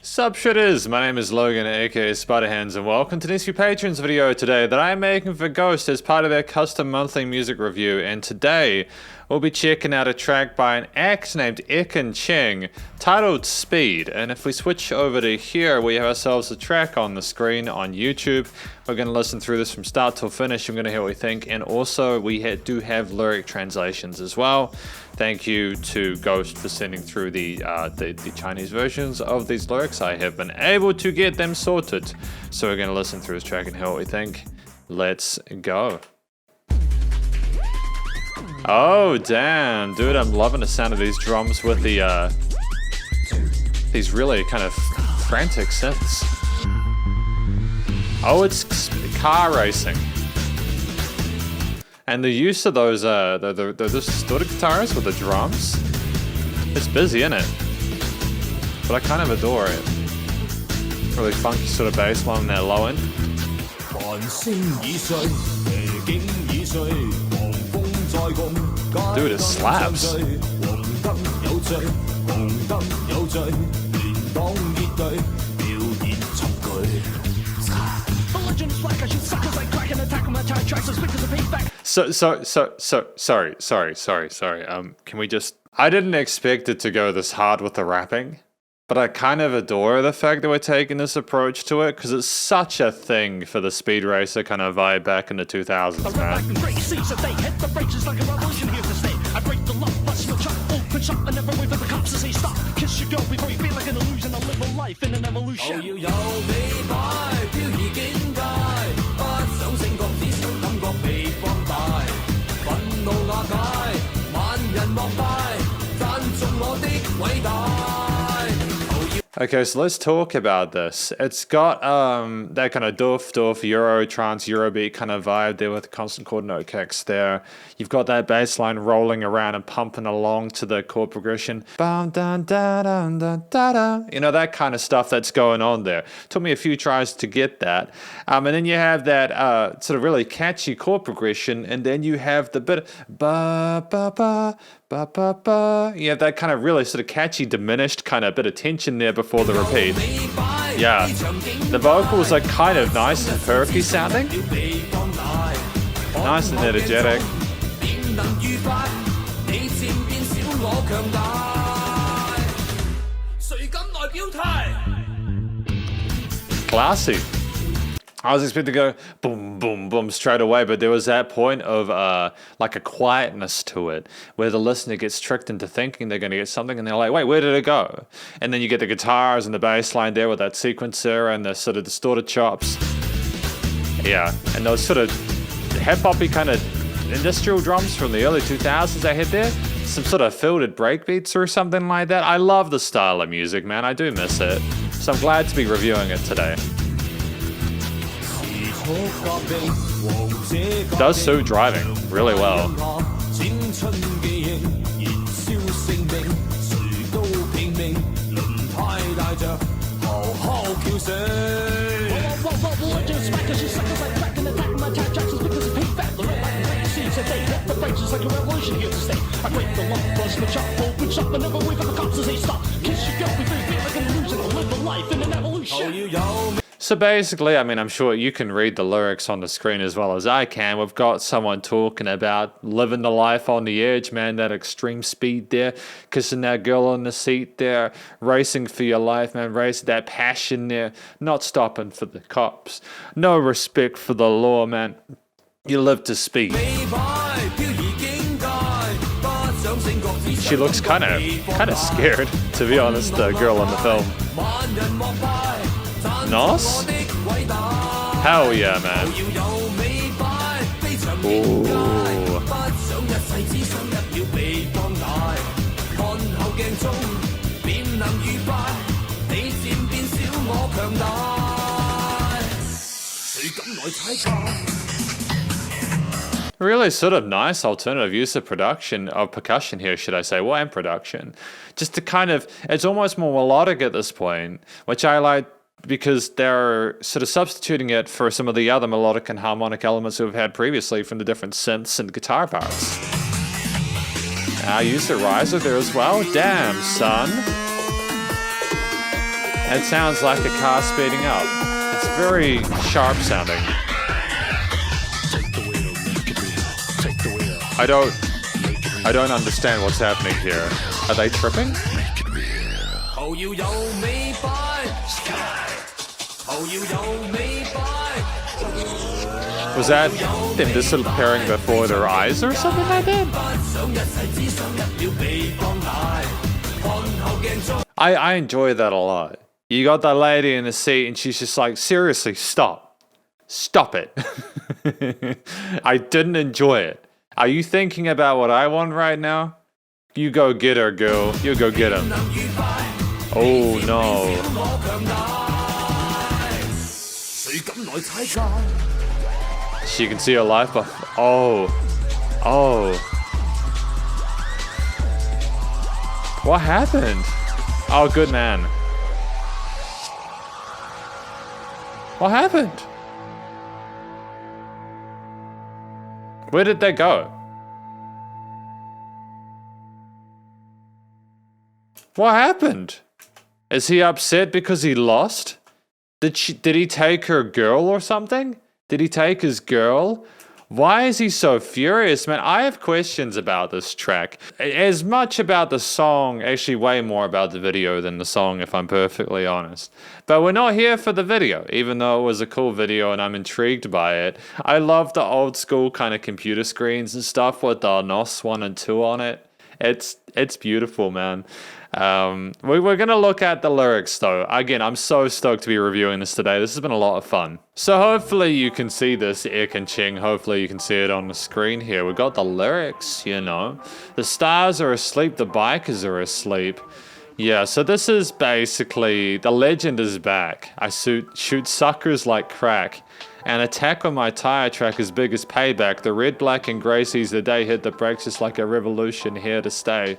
Sup Shredders, my name is Logan aka Spiderhands and welcome to this new patrons video today that I am making for Ghost as part of their custom monthly music review, and today we'll be checking out a track by an act named Ekin Cheng titled Speed. And if we switch over to here, we have ourselves a track on the screen on YouTube. We're going to listen through this from start till finish. I'm going to hear what we think, and also we do have lyric translations as well. Thank you to Ghost for sending through the Chinese versions of these lyrics. I have been able to get them sorted. So we're going to listen through this track and hear what we think. Let's go. Oh, damn. Dude, I'm loving the sound of these drums with the, these really kind of frantic synths. Oh, it's car racing. And the use of those the distorted guitars with the drums, it's busy, isn't it? But I kind of adore it. Really funky sort of bass line on that low end. Dude, it slaps. Sorry. Can we just... I didn't expect it to go this hard with the rapping, but I kind of adore the fact that we're taking this approach to it, because it's such a thing for the speed racer kind of vibe back in the 2000s, man. Okay, so let's talk about this. It's got that kind of doof, Euro, trance, Eurobeat kind of vibe there with the constant chord note kicks there. You've got that bass line rolling around and pumping along to the chord progression. Bum, dun, da, dun, dun, da, da. You know, that kind of stuff that's going on there. Took me a few tries to get that. And then you have that sort of really catchy chord progression, and then you have the bit of ba, ba, ba, ba, ba, ba. You have that kind of really sort of catchy, diminished kind of bit of tension there before the repeat. Yeah. The vocals are kind of nice and perky sounding. Nice and energetic. Classy. I was expecting to go boom, boom, boom straight away, but there was that point of like a quietness to it where the listener gets tricked into thinking they're going to get something, and they're like, wait, where did it go? And then you get the guitars and the bass line there with that sequencer and the sort of distorted chops. Yeah, and those sort of hip-hoppy kind of industrial drums from the early 2000s I hit there. Some sort of filtered breakbeats or something like that. I love the style of music, man. I do miss it. So I'm glad to be reviewing it today. It does suit driving really well. So basically, I mean, I'm sure you can read the lyrics on the screen as well as I can. We've got someone talking about living the life on the edge, man, that extreme speed there, kissing that girl in the seat there, racing for your life, man, racing that passion there, not stopping for the cops, no respect for the law, man. You live to speed. She looks kind of scared, to be honest, the girl in the film. Nos? Hell yeah, man. Ooh. Really sort of nice alternative use of percussion here, should I say, well, and production. Just to kind of, it's almost more melodic at this point, which I like because they're sort of substituting it for some of the other melodic and harmonic elements we've had previously from the different synths and guitar parts. I used the riser there as well. Damn, son. It sounds like a car speeding up. It's very sharp sounding. I don't understand what's happening here. Are they tripping? Was that them disappearing before their eyes or something like that? I enjoy that a lot. You got that lady in the seat and she's just like, seriously, stop. Stop it. I didn't enjoy it. Are you thinking about what I want right now? You go get her, girl. You go get him. Oh no. She can see her life buff. Oh. Oh. What happened? Oh, good man. What happened? Where did they go? What happened? Is he upset because he lost? Did he take her girl or something? Did he take his girl? Why is he so furious, man? I have questions about this track. As much about the song, actually way more about the video than the song, if I'm perfectly honest. But we're not here for the video, even though it was a cool video and I'm intrigued by it. I love the old school kind of computer screens and stuff with the NOS 1 and 2 on it. It's beautiful, man. We're going to look at the lyrics, though. Again, I'm so stoked to be reviewing this today. This has been a lot of fun. So hopefully you can see this, Ekin Cheng. Hopefully you can see it on the screen here. We've got the lyrics, you know. The stars are asleep, the bikers are asleep. Yeah, so this is basically, the legend is back. I shoot suckers like crack. And attack on my tire track as big as payback. The red, black, and grey sees the day hit the brakes just like a revolution here to stay.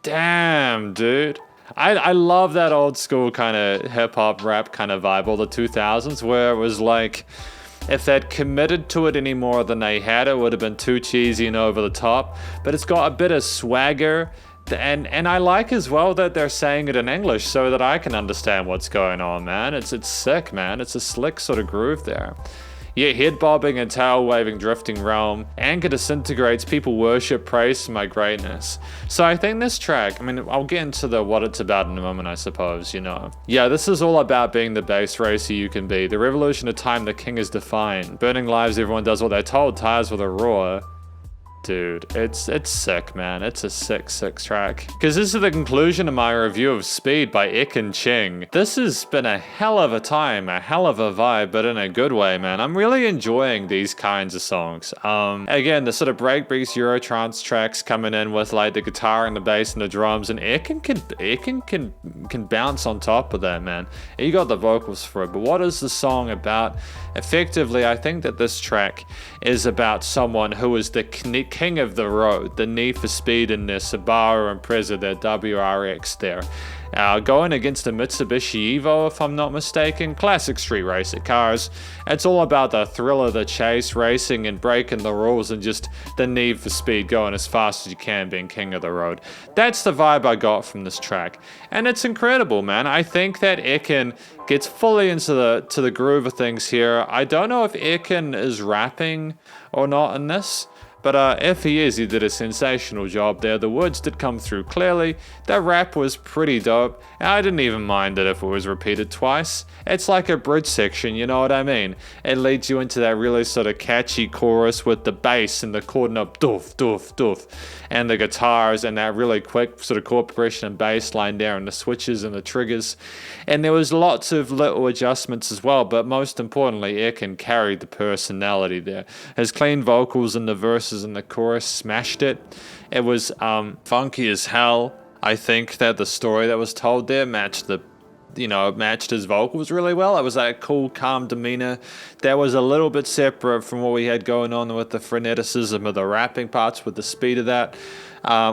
Damn, dude. I love that old school kind of hip-hop rap kind of vibe, all the 2000s, where it was like, if they'd committed to it any more than they had, it would have been too cheesy and over the top. But it's got a bit of swagger. And I like as well that they're saying it in English so that I can understand what's going on, man. It's sick, man. It's a slick sort of groove there. Yeah, head bobbing and tail waving, drifting realm. Anger disintegrates, people worship, praise my greatness. So I think this track, I mean, I'll get into what it's about in a moment, I suppose, you know. Yeah, this is all about being the base racer you can be. The revolution of time the king is defined. Burning lives, everyone does what they're told, tires with a roar. Dude, it's sick, man. It's a sick track. Because this is the conclusion of my review of Speed by Ekin Cheng. This has been a hell of a time, a hell of a vibe, but in a good way, man. I'm really enjoying these kinds of songs. Again, the sort of breakbeats, Eurotrance tracks coming in with like the guitar and the bass and the drums, and Ekin can bounce on top of that, man. You got the vocals for it, but what is the song about? Effectively, I think that this track is about someone who is the king of the road, the need for speed in their Subaru Impreza, their WRX there. Going against a Mitsubishi Evo, if I'm not mistaken. Classic street racer cars. It's all about the thrill of the chase, racing and breaking the rules, and just the need for speed, going as fast as you can, being king of the road. That's the vibe I got from this track. And it's incredible, man. I think that Ekin gets fully into the groove of things here. I don't know if Ekin is rapping or not in this. But if he is, he did a sensational job there. The words did come through clearly. That rap was pretty dope. And I didn't even mind it if it was repeated twice. It's like a bridge section, you know what I mean? It leads you into that really sort of catchy chorus with the bass and the chording up doof, doof, doof. And the guitars and that really quick sort of chord progression and bass line there and the switches and the triggers. And there was lots of little adjustments as well, but most importantly, Ekin carried the personality there. His clean vocals in the verses and the chorus smashed it. It was funky as hell. I think that the story that was told there matched his vocals really well. It was that cool, calm demeanor that was a little bit separate from what we had going on with the freneticism of the rapping parts, with the speed of that.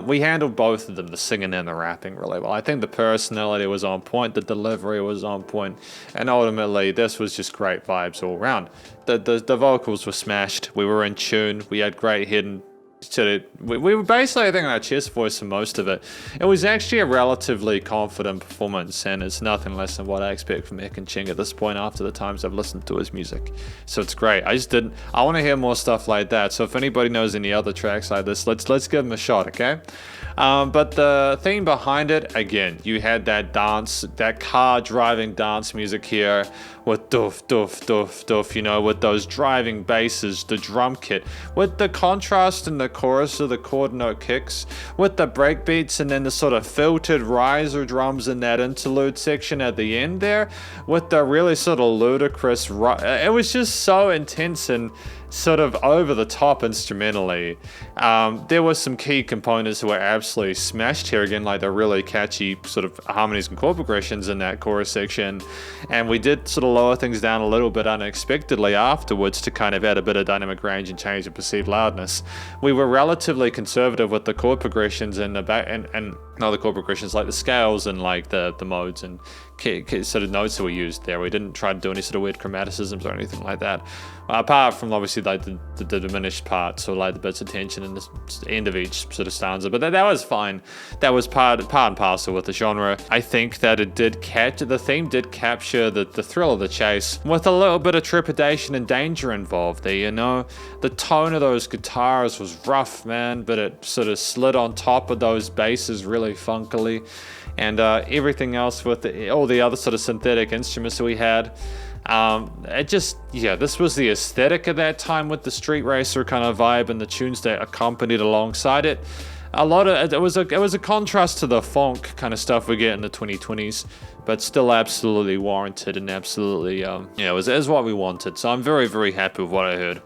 We handled both of them, the singing and the rapping, really well. I think the personality was on point, the delivery was on point, and ultimately this was just great vibes all around. The vocals were smashed, we were in tune, we had great hidden we were basically, I think, on our chest voice for most of it. It was actually a relatively confident performance, and it's nothing less than what I expect from Ekin Cheng at this point after the times I've listened to his music. So it's great. I want to hear more stuff like that. So if anybody knows any other tracks like this, let's give them a shot, okay? But the theme behind it, again, you had that car driving dance music here with doof, doof, doof, doof, you know, with those driving basses, the drum kit, with the contrast in the chorus of the chord note kicks, with the break beats and then the sort of filtered riser drums in that interlude section at the end there, with the really sort of ludicrous, it was just so intense and sort of over the top instrumentally. There were some key components that were absolutely smashed here again, like the really catchy sort of harmonies and chord progressions in that chorus section, and we did sort of lower things down a little bit unexpectedly afterwards to kind of add a bit of dynamic range and change the perceived loudness. We were relatively conservative with the chord progressions and the back and other chord progressions like the scales and like the modes and sort of notes that we used there. We didn't try to do any sort of weird chromaticisms or anything like that, apart from obviously like the diminished parts or like the bits of tension in the end of each sort of stanza, but that was fine. That was part and parcel with the genre. I think that the theme did capture the thrill of the chase with a little bit of trepidation and danger involved there, you know. The tone of those guitars was rough, man, but it sort of slid on top of those basses really funkily, and everything else with all the other sort of synthetic instruments that we had. This was the aesthetic of that time with the street racer kind of vibe and the tunes that accompanied alongside it. It was a contrast to the funk kind of stuff we get in the 2020s, but still absolutely warranted and absolutely, it was what we wanted. So I'm very, very happy with what I heard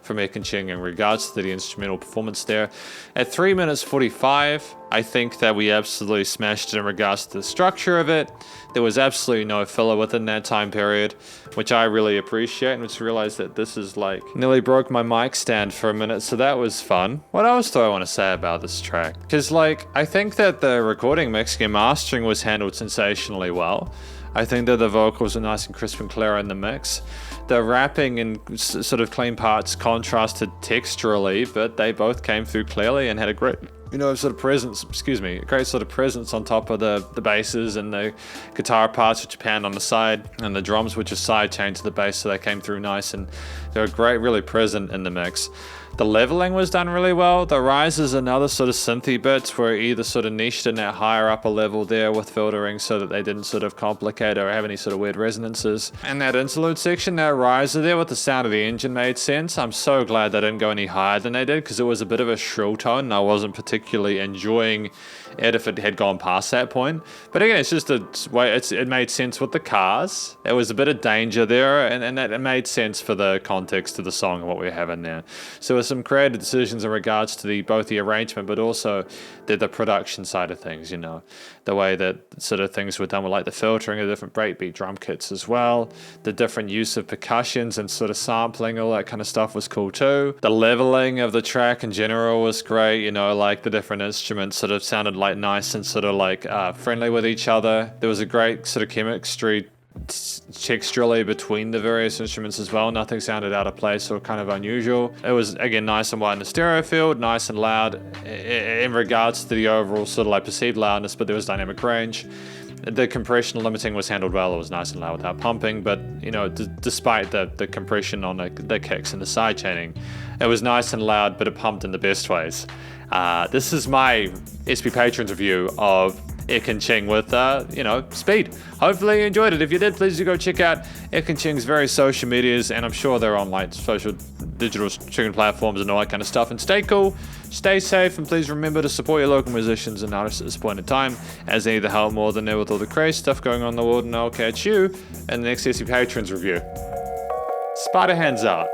from Ekin Cheng in regards to the instrumental performance there. At 3 minutes 45, I think that we absolutely smashed it in regards to the structure of it. There was absolutely no filler within that time period, which I really appreciate, and just realized that this is like nearly broke my mic stand for a minute, so that was fun. What else do I want to say about this track? Because I think that the recording, mixing and mastering was handled sensationally well. I think that the vocals are nice and crisp and clear in the mix. The rapping and sort of clean parts contrasted texturally, but they both came through clearly and had a great, sort of presence, a great sort of presence on top of the basses and the guitar parts which are panned on the side, and the drums which are side chained to the bass, so they came through nice and they were great, really present in the mix. The leveling was done really well. The rises and other sort of synthy bits were either sort of niched in that higher upper level there with filtering so that they didn't sort of complicate or have any sort of weird resonances. And that interlude section, that riser there with the sound of the engine made sense. I'm so glad they didn't go any higher than they did, because it was a bit of a shrill tone and I wasn't particularly enjoying it if it had gone past that point. But again, it's just it made sense with the cars. There was a bit of danger there, and that it made sense for the context of the song and what we have in there. So with some creative decisions in regards to both the arrangement but also the production side of things, the way that sort of things were done with like the filtering of different breakbeat drum kits as well, the different use of percussions and sort of sampling, all that kind of stuff was cool too. The leveling of the track in general was great, like the different instruments sort of sounded like nice and sort of like friendly with each other. There was a great sort of chemistry texturally between the various instruments as well. Nothing sounded out of place or kind of unusual. It was again nice and wide in the stereo field, nice and loud in regards to the overall sort of like perceived loudness, but there was dynamic range. The compression limiting was handled well. It was nice and loud without pumping, but despite the compression on the kicks and the side chaining, it was nice and loud, but it pumped in the best ways. This is my SP Patrons review of Ekin Cheng with, speed. Hopefully you enjoyed it. If you did, please do go check out Ekin Cheng's various social medias, and I'm sure they're on like social digital streaming platforms and all that kind of stuff. And stay cool, stay safe, and please remember to support your local musicians and artists at this point in time, as they need the help more than ever with all the crazy stuff going on in the world. And I'll catch you in the next SP Patrons review. Spiderhands out.